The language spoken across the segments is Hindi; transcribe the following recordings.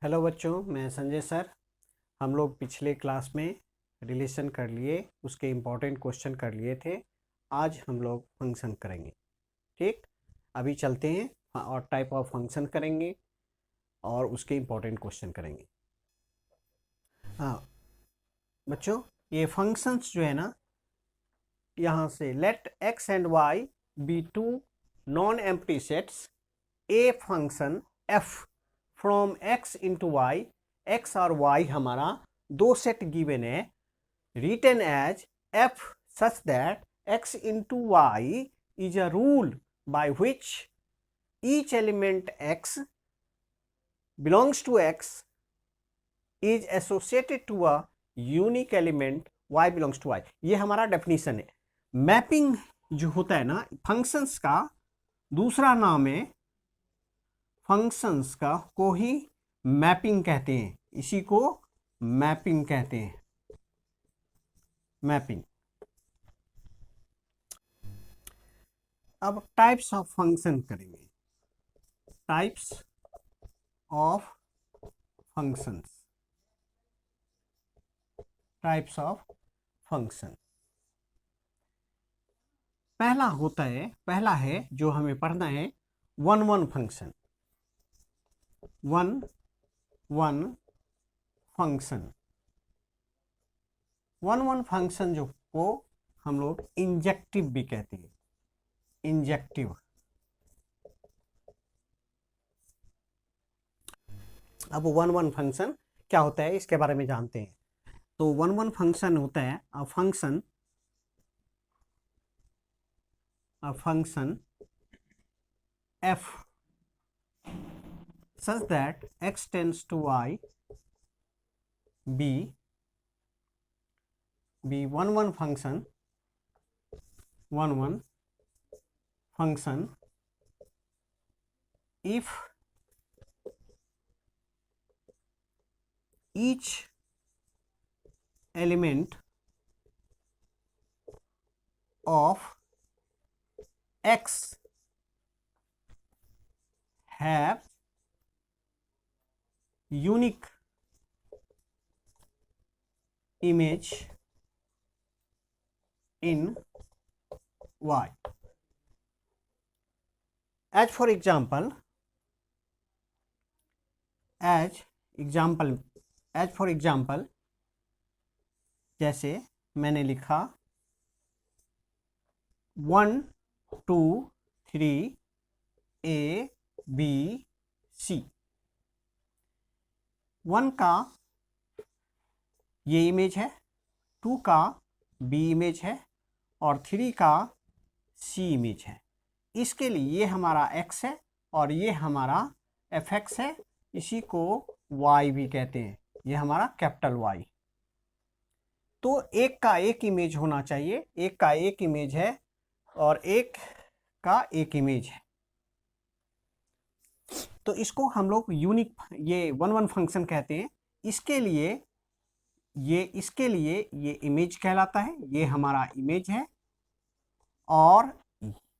हेलो बच्चों, मैं संजय सर। हम लोग पिछले क्लास में रिलेशन कर लिए, उसके इम्पोर्टेंट क्वेश्चन कर लिए थे। आज हम लोग फंक्शन करेंगे। ठीक, अभी चलते हैं और टाइप ऑफ फंक्शन करेंगे और उसके इम्पोर्टेंट क्वेश्चन करेंगे। हाँ बच्चों, ये फंक्शंस जो है ना, यहाँ से let x and y be two non empty sets, a function f from x into y, x और y हमारा दो सेट गिवन है, written as f such that x into y is a rule by which each element x belongs to x is associated to a unique element y belongs to y। ये हमारा डेफिनेशन है। मैपिंग जो होता है ना फंक्शंस का, दूसरा नाम है फंक्शंस का को ही मैपिंग कहते हैं। इसी को मैपिंग कहते हैं, मैपिंग। अब टाइप्स ऑफ फंक्शन करेंगे, types of functions, types of function. पहला है जो हमें पढ़ना है one one function. One one function, one one function जो को हम लोग इंजेक्टिव भी कहते हैं, इंजेक्टिव। अब वन वन फंक्शन क्या होता है इसके बारे में जानते हैं। तो वन वन फंक्शन होता है a function f such that x tends to y be one one function if each element of x have unique image in y। as for example, जैसे मैंने लिखा 1 2 3 A B C। 1 का ये इमेज है, 2 का B इमेज है और 3 का C इमेज है। इसके लिए ये हमारा x है और ये हमारा fx है, इसी को y भी कहते हैं। ये हमारा कैपिटल Y। तो एक का एक इमेज होना चाहिए, एक का एक इमेज है और एक का एक इमेज है। तो इसको हम लोग यूनिक, ये वन वन फंक्शन कहते हैं। इसके लिए ये इमेज कहलाता है, ये हमारा इमेज है। और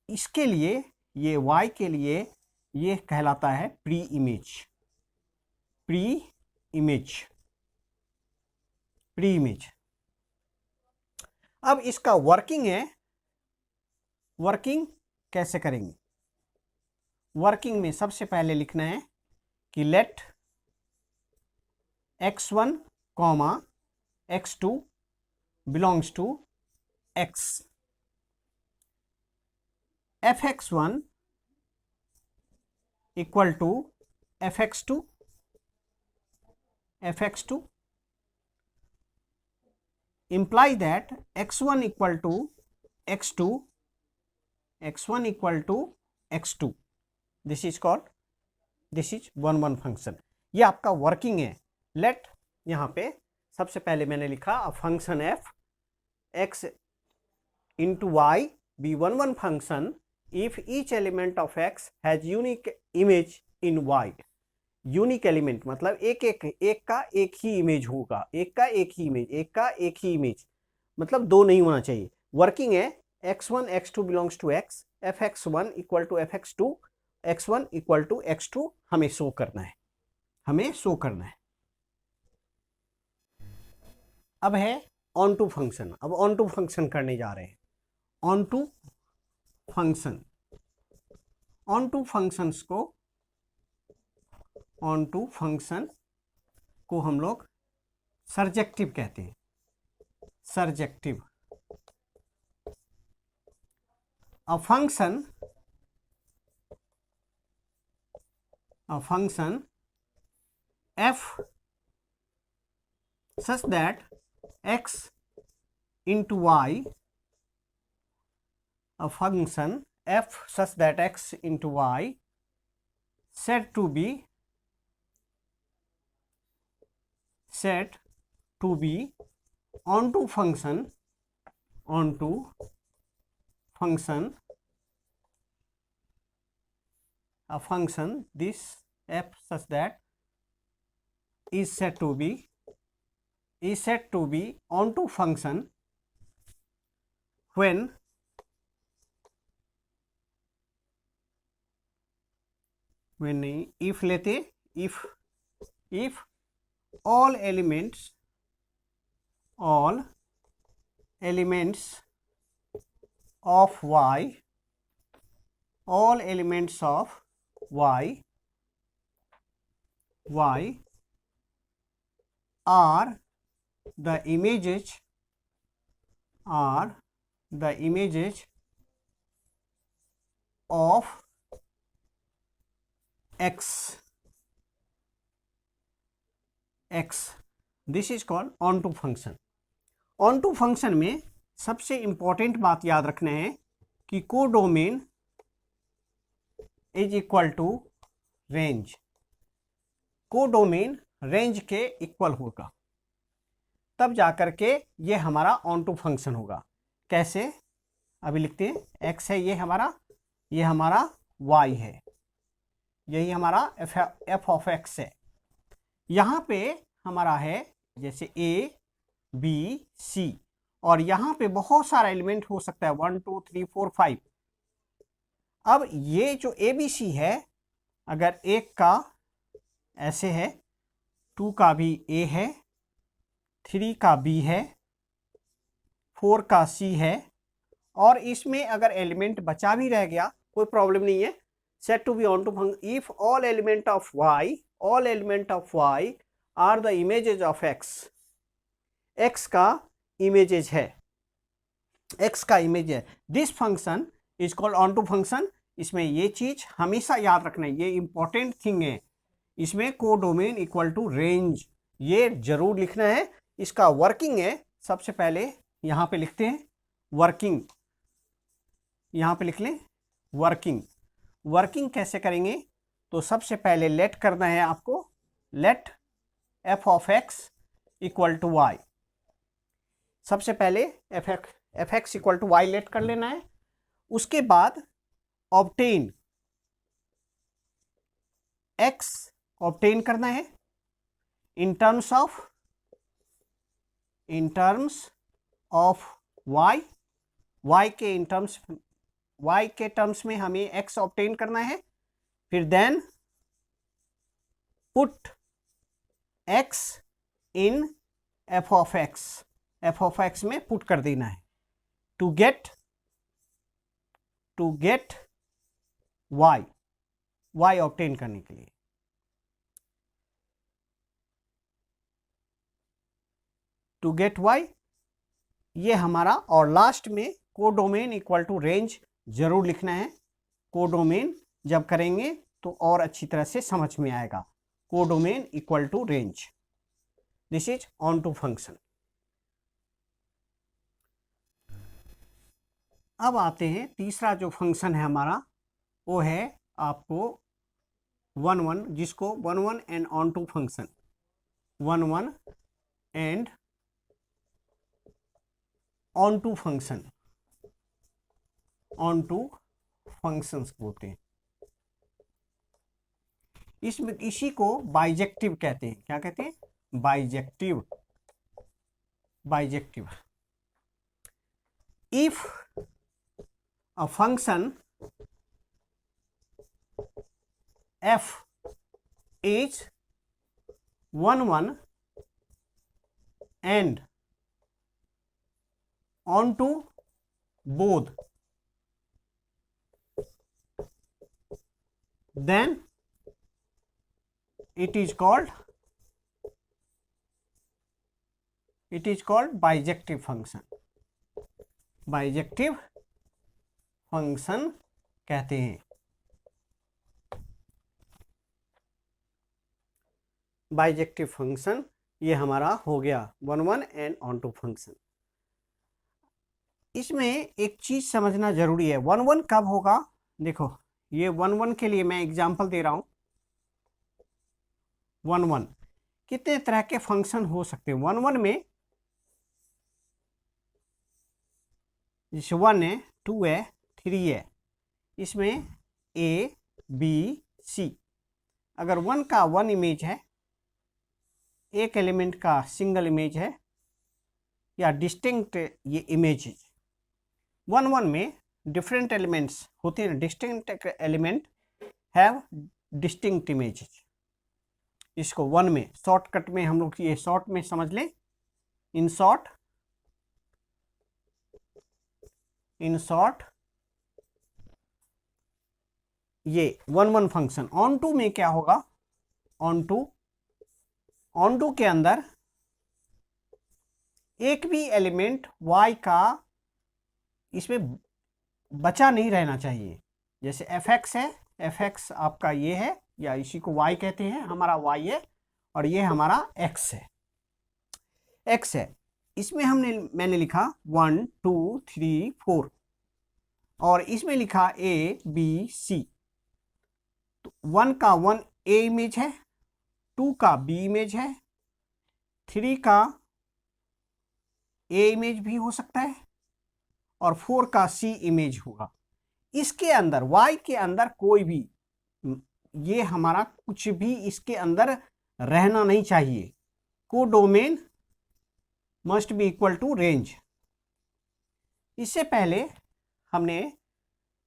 इसके लिए ये y के लिए ये कहलाता है प्री इमेज। अब इसका वर्किंग है, वर्किंग कैसे करेंगे। वर्किंग में सबसे पहले लिखना है कि let x1, x2 belongs to x, fx1 equal to fx2 imply that x1 equal to x2, this is one one function। ये आपका वर्किंग है। लेट यहाँ पे सबसे पहले मैंने लिखा function f x into y be one one function if each element of x has unique image in y। Unique element मतलब एक का एक ही इमेज होगा, एक का एक ही इमेज मतलब दो नहीं होना चाहिए। वर्किंग है x1 x2 belongs to x, fx1 equal to fx2, x1 equal to x2 हमें शो करना है, हमें शो करना है। अब है ऑन टू फंक्शन। अब ऑन टू फंक्शन करने जा रहे हैं। Onto function, onto functions को, ऑन टू फंक्शन को हम लोग सर्जेक्टिव कहते हैं। Surjective. A function f such that x into y, a function f such that x into y said to be onto function, a function this f such that is said to be onto function when if लेते, if all elements of y, all elements of y are the images of x, this is called onto function. onto function में सबसे इंपॉर्टेंट बात याद रखना है कि codomain is equal to range. Codomain range के इक्वल होगा, तब जाकर के ये हमारा ऑन टू फंक्शन होगा। कैसे? अभी लिखते हैं, x है ये हमारा y है, यही हमारा f ऑफ x है। यहाँ पे हमारा है जैसे a b c, और यहाँ पे बहुत सारा एलिमेंट हो सकता है 1 2 3 4 5। अब ये जो ए बी सी है, अगर एक का ऐसे है, 2 का भी ए है, 3 का बी है, 4 का सी है, और इसमें अगर एलिमेंट बचा भी रह गया कोई प्रॉब्लम नहीं है। Set to be onto function if all element of y are the images of x का इमेजेस है, x का इमेज है। This function is called onto function. इसमें ये चीज हमेशा याद रखना है, ये इंपॉर्टेंट थिंग है। इसमें कोडोमेन इक्वल टू रेंज, ये जरूर लिखना है। इसका वर्किंग है, सबसे पहले यहां पे लिखते हैं वर्किंग, यहां पे लिख लें वर्किंग। वर्किंग कैसे करेंगे? तो सबसे पहले लेट करना है आपको, let f of x equal to y। सबसे पहले f x equal to y let कर लेना है। उसके बाद ऑब्टेन x ऑब्टेन करना है इन टर्म्स ऑफ y के टर्म्स में हमें x ऑब्टेन करना है। फिर then put x in f of x में पुट कर देना है टू गेट y ऑब्टेन करने के लिए। टू गेट y ये हमारा, और लास्ट में कोडोमेन इक्वल टू रेंज जरूर लिखना है। कोडोमेन जब करेंगे तो और अच्छी तरह से समझ में आएगा। Codomain equal to range, this is onto function. अब आते हैं तीसरा जो फंक्शन है हमारा, वो है आपको 1 जिसको 1 and onto function, 1 and onto functions बोलते हैं। इसमें इसी को बाइजेक्टिव कहते हैं। क्या कहते हैं? Bijective. If a function f is 1 1 and onto both, then it is called bijective function. Bijective function कहते हैं. बाइजेक्टिव फंक्शन ये हमारा हो गया 1 1 एंड ऑन टू फंक्शन. इसमें एक चीज समझना जरूरी है. 1 1 कब होगा? देखो ये 1 1 के लिए मैं एग्जांपल दे रहा हूं. 1 1 कितने तरह के फंक्शन हो सकते हैं? 1 1 में जैसे 1 है, 2 है, 3 है. इसमें ए बी सी. अगर 1 का 1 इमेज है, एक एलिमेंट का सिंगल इमेज है या डिस्टिंक्ट ये इमेज है. 1 1 में डिफरेंट एलिमेंट्स होते हैं. Distinct element have distinct images. इसको 1 में शॉर्टकट में हम लोग ये शॉर्ट में समझ लें. इन शॉर्ट ये 1 1 फंक्शन. ऑन टू में क्या होगा? ऑन टू के अंदर एक भी एलिमेंट y का इसमें बचा नहीं रहना चाहिए. जैसे fx है, fx आपका ये है या इसी को y कहते हैं. हमारा y है और ये हमारा x है. इसमें मैंने लिखा 1 2 3 4 और इसमें लिखा a b c. तो 1 का 1 a इमेज है, 2 का b इमेज है, 3 का a इमेज भी हो सकता है और 4 का c इमेज होगा. इसके अंदर y के अंदर कोई भी ये हमारा कुछ भी इसके अंदर रहना नहीं चाहिए. Codomain must be equal to range. इससे पहले हमने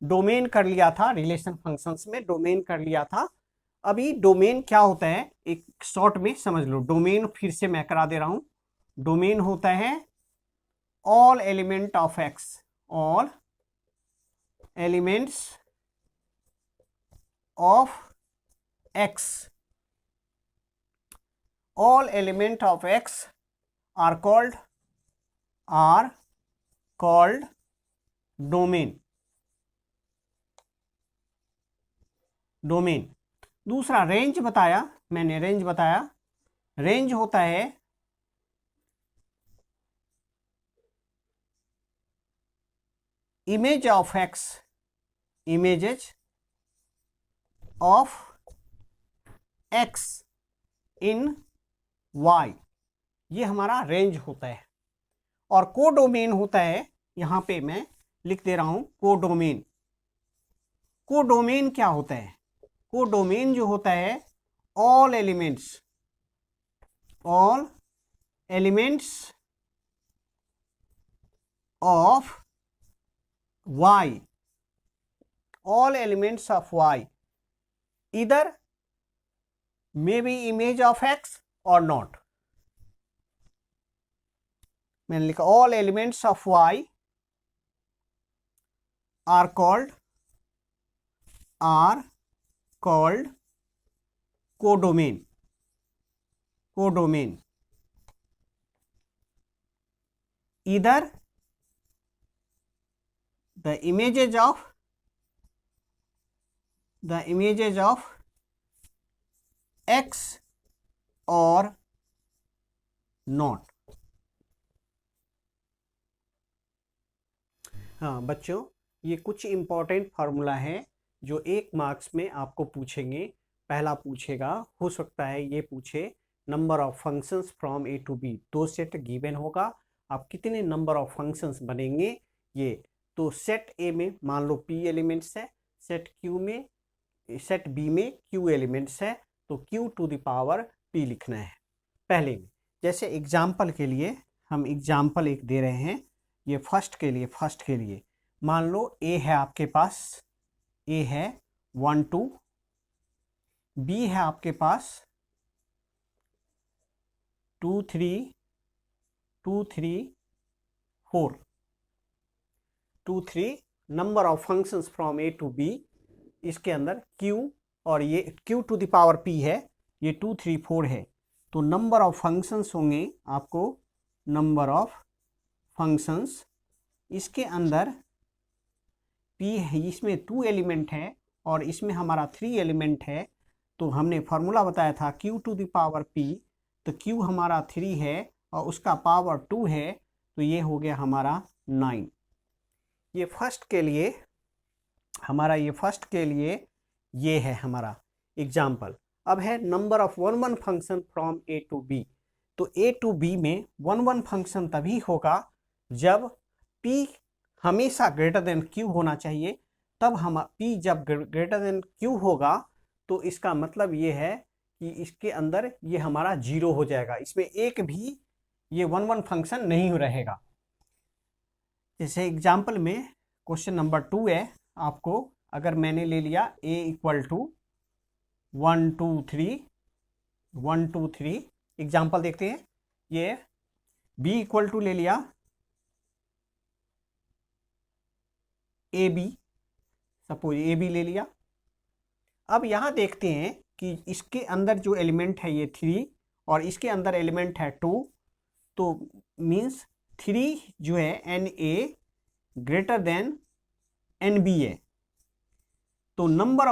डोमेन कर लिया था. रिलेशन फंक्शंस में डोमेन कर लिया था. अभी डोमेन क्या होता है एक शॉर्ट में समझ लो. डोमेन फिर से मैं करा दे रहा हूं. डोमेन होता है all element of x. All elements of x. all element of x are called domain. दूसरा रेंज बताया मैंने. रेंज होता है image of x, images of x in y. ये हमारा रेंज होता है. और कोडोमेन होता है, यहां पे मैं लिख दे रहा हूं कोडोमेन. कोडोमेन क्या होता है? कोडोमेन जो होता है all elements of y. all elements of y either may be image of x or not. मैंने लिखा all elements of y are called codomain. Either the images of x or not. हाँ बच्चों, ये कुछ इंपॉर्टेंट फार्मूला है जो 1 मार्क्स में आपको पूछेंगे. पहला पूछेगा, हो सकता है ये पूछे number of functions from A to B. 2 set given होगा. आप कितने नंबर ऑफ फंक्शंस बनेंगे ये. तो सेट ए में मान लो p एलिमेंट्स है, सेट बी में q एलिमेंट्स है. तो q to the power p लिखना है पहले में. जैसे एग्जाम्पल के लिए हम एग्जाम्पल एक दे रहे हैं. ये फर्स्ट के लिए मान लो a है आपके पास, a है 1 2, b है आपके पास 2 3 2 3 4 2 3 number of functions from A to B. इसके अंदर q और ये q to the power p है, ये 2 3 4 है। तो नंबर ऑफ फंक्शंस होंगे आपको, नंबर ऑफ फंक्शंस, इसके अंदर p है, इसमें 2 एलिमेंट है और इसमें हमारा 3 एलिमेंट है। तो हमने फार्मूला बताया था q to the power p, तो q हमारा 3 है और उसका पावर 2 है, तो ये हो गया हमारा 9। ये फर्स्ट के लिए हमारा, ये फर्स्ट के लिए ये है हमारा एग्जाम्पल। अब है number of one one function from A to B. तो ए टू बी में वन वन फंक्शन तभी होगा जब p हमेशा ग्रेटर देन q होना चाहिए। तब हम p जब ग्रेटर देन q होगा तो इसका मतलब ये है कि इसके अंदर ये हमारा 0 हो जाएगा, इसमें एक भी ये वन वन फंक्शन नहीं रहेगा। जैसे एग्जाम्पल में क्वेश्चन नंबर 2 है, आपको अगर मैंने ले लिया a इक्वल टू 1 2 3 1 2 3, एग्जाम्पल देखते हैं। ये b इक्वल टू ले लिया A B, suppose A B ले लिया। अब यहाँ देखते हैं कि इसके अंदर जो एलिमेंट है ये 3 और इसके अंदर एलिमेंट है 2, तो मीन्स 3 जो है n A greater than n B है। तो नंबर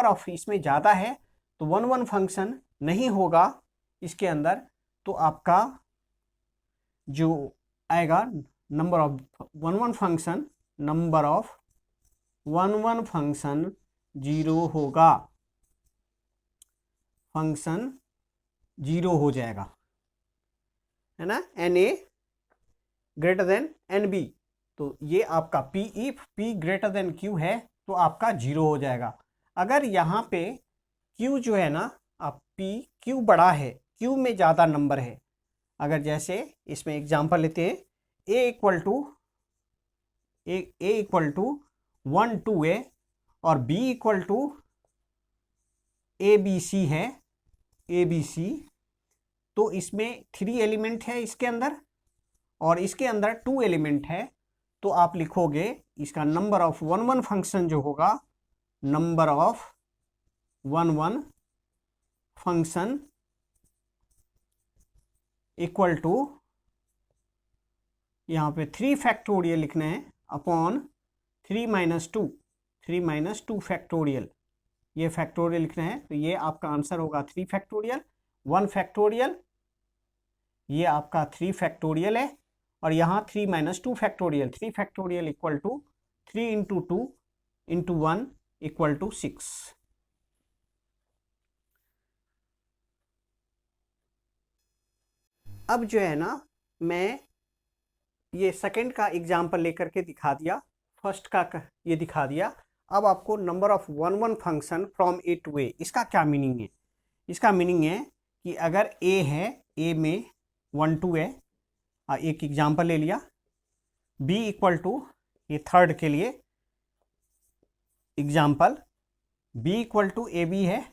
ऑफ इसमें ज़्यादा है तो वन वन फंक्शन नहीं होगा इसके अंदर। तो आपका जो आएगा number of one one function, number of one one function 0 होगा, फंक्शन 0 हो जाएगा, है ना, n A greater than n B. तो ये आपका p, if p greater than q है तो आपका 0 हो जाएगा। अगर यहाँ पे q जो है ना, आप p q बड़ा है, q में ज़्यादा नंबर है। अगर जैसे इसमें एग्जांपल लेते हैं, a इक्वल टू 1 2 है और b इक्वल टू ABC है, ABC, तो इसमें 3 एलिमेंट है इसके अंदर और इसके अंदर 2 एलिमेंट है। तो आप लिखोगे इसका number of one one function जो होगा, number of one one function equal to, यहाँ पे 3 फैक्टोरियल लिखना है अपॉन 3 माइनस 2 फैक्टोरियल, ये फैक्टोरियल लिखना है। तो ये आपका आंसर होगा 3 फैक्टोरियल, 1 फैक्टोरियल, ये आपका 3 फैक्टोरियल है और यहाँ 3 minus 2 factorial, 3 factorial equal to 3 into 2 into 1 equal to 6। अब जो है ना, मैं ये सेकंड का एग्जाम्पल लेकर के दिखा दिया, फर्स्ट का ये दिखा दिया। अब आपको number of one one function from A to A, इसका क्या मीनिंग है? इसका मीनिंग है कि अगर ए है, ए में 1 2 है, एक एग्जाम्पल ले लिया, b इक्वल टू, ये थर्ड के लिए example, b equal to A B है।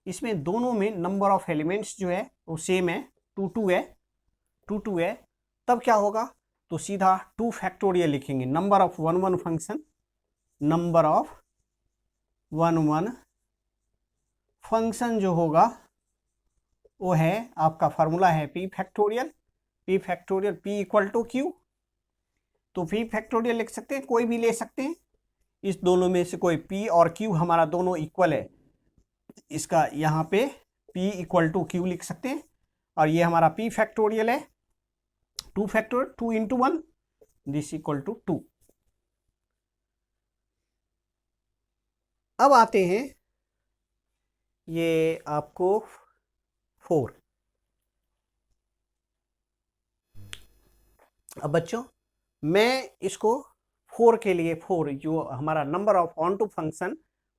इसमें दोनों में नंबर ऑफ एलिमेंट्स जो है वो सेम है, 2 2 है। तब क्या होगा? तो सीधा 2 फैक्टोरियल लिखेंगे, number of one one function, number of one one function जो होगा वो है आपका फार्मूला है p factorial, p equal to q। तो p फैक्टोरियल लिख सकते हैं, कोई भी ले सकते हैं, इस दोनों में से कोई, p और q हमारा दोनों इक्वल है, इसका यहाँ पे p इक्वल टू q लिख सकते हैं। और ये हमारा p फैक्टोरियल है, 2 factorial, 2 into 1, this equal to 2। अब आते हैं ये आपको 4। अब बच्चों मैं इसको 4 के लिए, 4 जो हमारा number of onto function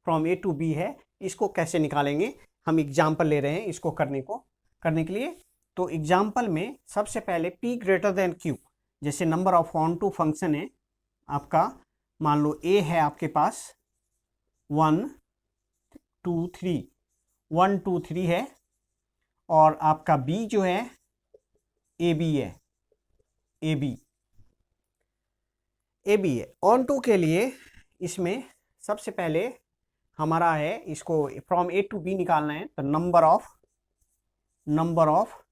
from A to B है, इसको कैसे निकालेंगे, हम एग्जाम्पल ले रहे हैं इसको करने के लिए। तो एग्जाम्पल में सबसे पहले p ग्रेटर देन q, जैसे number of onto function है आपका, मान लो a है आपके पास 1 2 3 है और आपका बी जो है ए बी है, ए बी है। ऑन टू के लिए इसमें सबसे पहले हमारा है, इसको फ्रॉम ए टू बी निकालना है, तो number of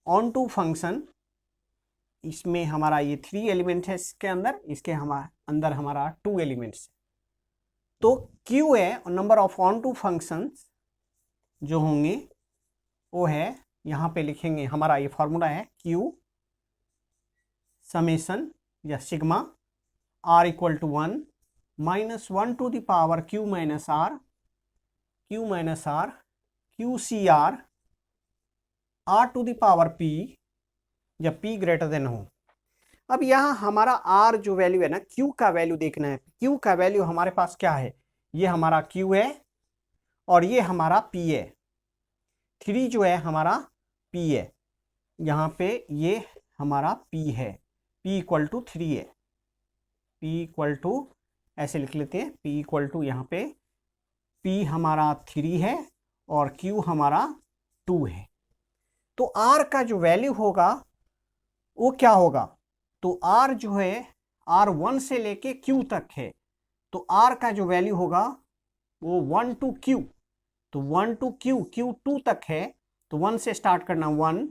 onto function, इसमें हमारा ये 3 एलिमेंट है इसके अंदर, इसके अंदर हमारा 2 एलिमेंट्स। तो क्यू है number of onto functions जो होंगे वो है, यहाँ पे लिखेंगे हमारा ये फॉर्मूला है क्यू समेशन या sigma r equal to 1 minus 1 to the power q minus r q c r to the power p, जब p ग्रेटर देन हो। अब यहाँ हमारा r जो वैल्यू है ना, q का वैल्यू देखना है। q का वैल्यू हमारे पास क्या है, ये हमारा q है और ये हमारा p है। 3 जो है हमारा p है, यहाँ पे ये हमारा p है, p इक्वल टू 3 है, p इक्वल टू ऐसे लिख लेते हैं, p इक्वल टू यहाँ पे p हमारा 3 है और q हमारा 2 है। तो r का जो वैल्यू होगा वो क्या होगा, तो r जो है r 1 से लेके q तक है, तो r का जो वैल्यू होगा वो 1 टू q, तो 1 टू q 2 तक है, तो 1 से स्टार्ट करना 1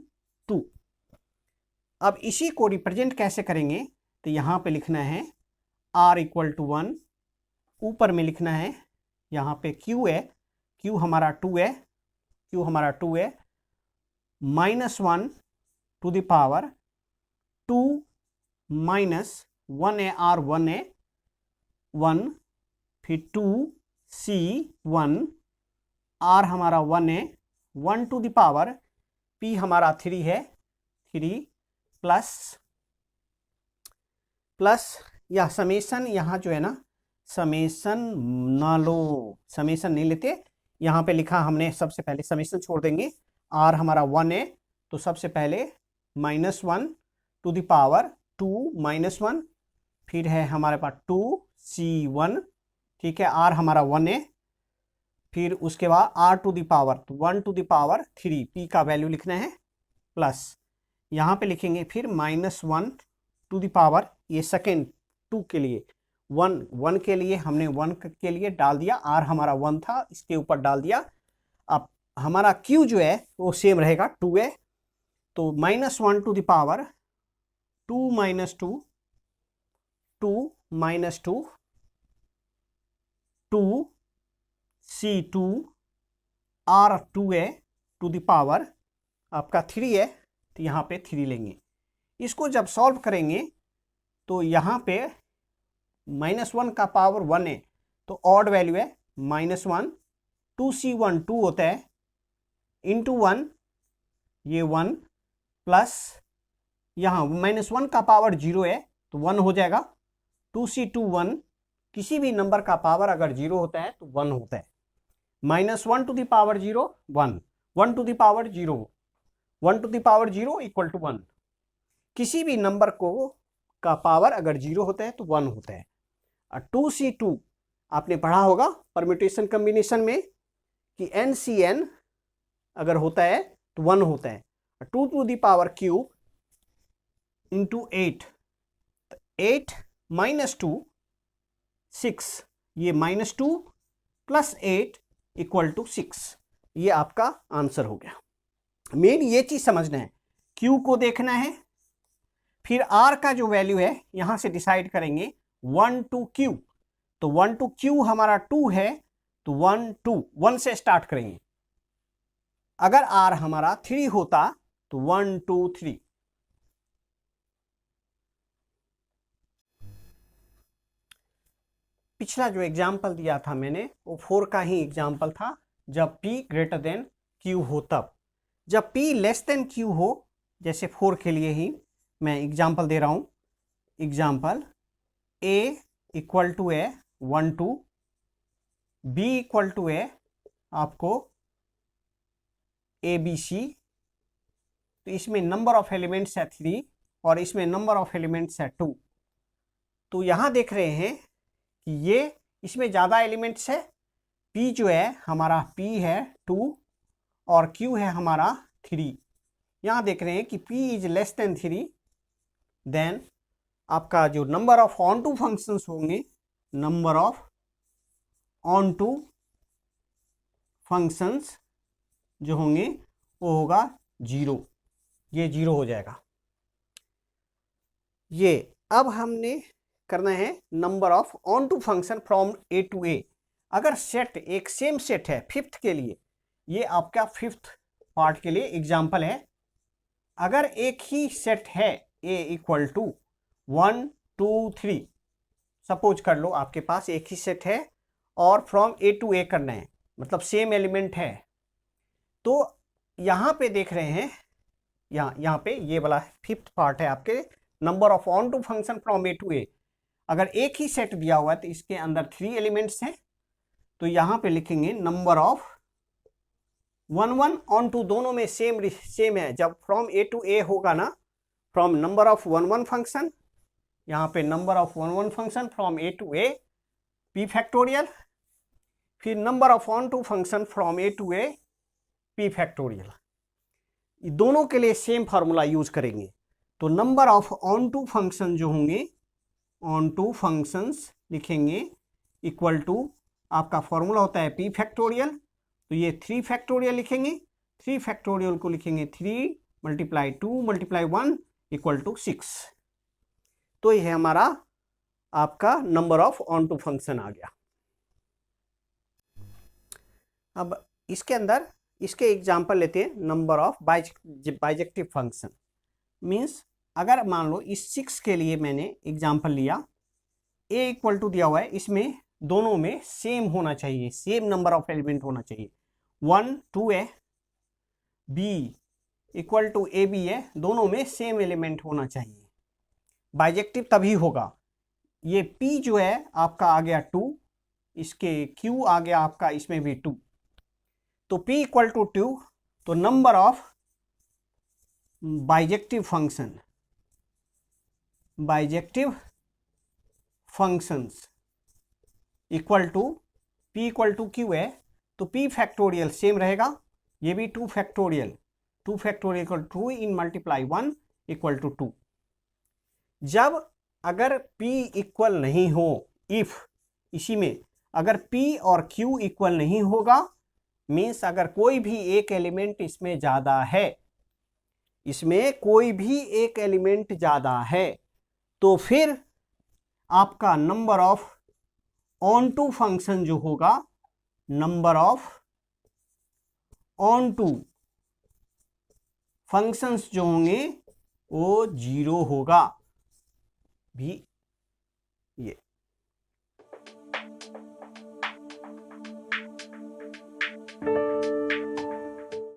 2। अब इसी को रिप्रेजेंट कैसे करेंगे, तो यहाँ पे लिखना है r इक्वल टू 1, ऊपर में लिखना है यहाँ पे q है, q हमारा 2 है, minus 1 to the power 2 minus 1 है, r 1 है 1, फिर 2 c 1, r हमारा 1 है 1 टू द पावर p हमारा 3 है 3 प्लस या समेशन, यहाँ जो है ना समेशन ना लो, समेशन नहीं लेते, यहाँ पे लिखा हमने सबसे पहले समेशन छोड़ देंगे। r हमारा 1 है तो सबसे पहले minus 1 to the power 2 minus 1, फिर है हमारे पास 2 c1, ठीक है, r हमारा 1 है, फिर उसके बाद r to the power 1 to the power 3, p का वैल्यू लिखना है, प्लस यहाँ पे लिखेंगे फिर माइनस 1 टू द पावर, ये सेकेंड 2 के लिए 1 के लिए हमने 1 के लिए डाल दिया, r हमारा 1 था इसके ऊपर डाल दिया। अब हमारा q जो है वो सेम रहेगा 2 है, तो minus 1 to the power 2 minus 2 2 minus 2 2 c2 r2 है टू द पावर आपका 3 है, तो यहाँ पे 3 लेंगे। इसको जब सॉल्व करेंगे तो यहाँ पे माइनस 1 का पावर 1 है तो ऑड वैल्यू है माइनस 1, 2c1 2 होता है इंटू 1, ये 1 प्लस यहाँ माइनस 1 का पावर 0 है तो 1 हो जाएगा, 2c2 1, किसी भी नंबर का पावर अगर 0 होता है तो 1 होता है, minus 1 to the power 0 1, 1 to the power 0, 1 to the power 0 equal to 1, किसी भी नंबर को का पावर अगर 0 होता है तो 1 होता है। 2c2 आपने पढ़ा होगा परम्यूटेशन कॉम्बिनेशन में कि NCN अगर होता है तो 1 होता है, 2 to the power cube into 8, 8 minus 2 6, ये माइनस 2 प्लस 8 इक्वल टू 6, ये आपका आंसर हो गया। मेन ये चीज समझना है, Q को देखना है, फिर R का जो वैल्यू है यहां से डिसाइड करेंगे 1 टू Q, तो 1 टू Q हमारा 2 है तो 1 2 1 से स्टार्ट करेंगे, अगर R हमारा 3 होता तो 1 2 3। पिछला जो एग्जाम्पल दिया था मैंने वो 4 का ही एग्जाम्पल था, जब P ग्रेटर देन Q हो तब। जब P लेस देन Q हो, जैसे 4 के लिए ही मैं एग्जाम्पल दे रहा हूं, एग्जाम्पल A इक्वल टू है 1 2, B इक्वल टू है आपको ABC, तो इसमें नंबर ऑफ एलिमेंट्स है 3 और इसमें नंबर ऑफ एलिमेंट्स है 2। तो यहां देख रहे हैं कि ये इसमें ज़्यादा एलिमेंट्स है, P जो है हमारा P है 2 और Q है हमारा 3, यहाँ देख रहे हैं कि p is less than 3, then आपका जो number of onto functions होंगे, number of onto functions जो होंगे वो होगा 0, ये 0 हो जाएगा। ये अब हमने करना है number of onto function from A to A. अगर सेट एक सेम सेट है फिफ्थ के लिए, ये आपका फिफ्थ पार्ट के लिए एग्जाम्पल है। अगर एक ही सेट है ए इक्वल टू 1 2 3, सपोज कर लो आपके पास एक ही सेट है और फ्रॉम ए टू ए करना है, मतलब सेम एलिमेंट है, तो यहाँ पे देख रहे हैं, यहाँ पे ये वाला फिफ्थ पार्ट है आपके number of onto function from A to A. अगर एक ही सेट दिया हुआ है तो इसके अंदर 3 एलिमेंट्स हैं, तो यहाँ पे लिखेंगे नंबर ऑफ 1 1 ऑन टू, दोनों में सेम है। जब फ्रॉम ए टू ए होगा ना, फ्रॉम नंबर ऑफ 1 1 फंक्शन, यहाँ पे number of 1 1 function from A to A P factorial, फिर number of onto function from A to A P factorial. दोनों के लिए सेम फार्मूला यूज करेंगे। तो number of onto function जो होंगे, ऑन टू फंक्शंस लिखेंगे इक्वल टू, आपका फॉर्मूला होता है पी फैक्टोरियल, तो ये 3 फैक्टोरियल लिखेंगे, 3 फैक्टोरियल को लिखेंगे 3 मल्टीप्लाई 2 मल्टीप्लाई 1 इक्वल टू 6। तो ये हमारा आपका number of onto function आ गया। अब इसके अंदर इसके एग्जाम्पल लेते हैं। Number of bijective function means, अगर मान लो इस 6 के लिए मैंने एग्जाम्पल लिया, ए इक्वल टू दिया हुआ है, इसमें दोनों में सेम होना चाहिए, सेम नंबर ऑफ एलिमेंट होना चाहिए। 1 2 है, B equal to A B है, दोनों में सेम एलिमेंट होना चाहिए। बाइजेक्टिव तभी होगा। ये पी जो है आपका आ गया 2, इसके क्यू आ गया आपका इसमें भी 2, तो p इक्वल टू 2, तो number of bijective functions equal to p equal to q है, तो p फैक्टोरियल सेम रहेगा, ये भी 2 factorial equal 2 in multiply 1 equal to 2। जब अगर p इक्वल नहीं हो, इफ इसी में अगर p और q इक्वल नहीं होगा, मीन्स अगर कोई भी एक एलिमेंट इसमें ज्यादा है, इसमें कोई भी एक एलिमेंट ज्यादा है, तो फिर आपका number of onto function जो होगा, number of onto functions जो होंगे वो 0 होगा भी। ये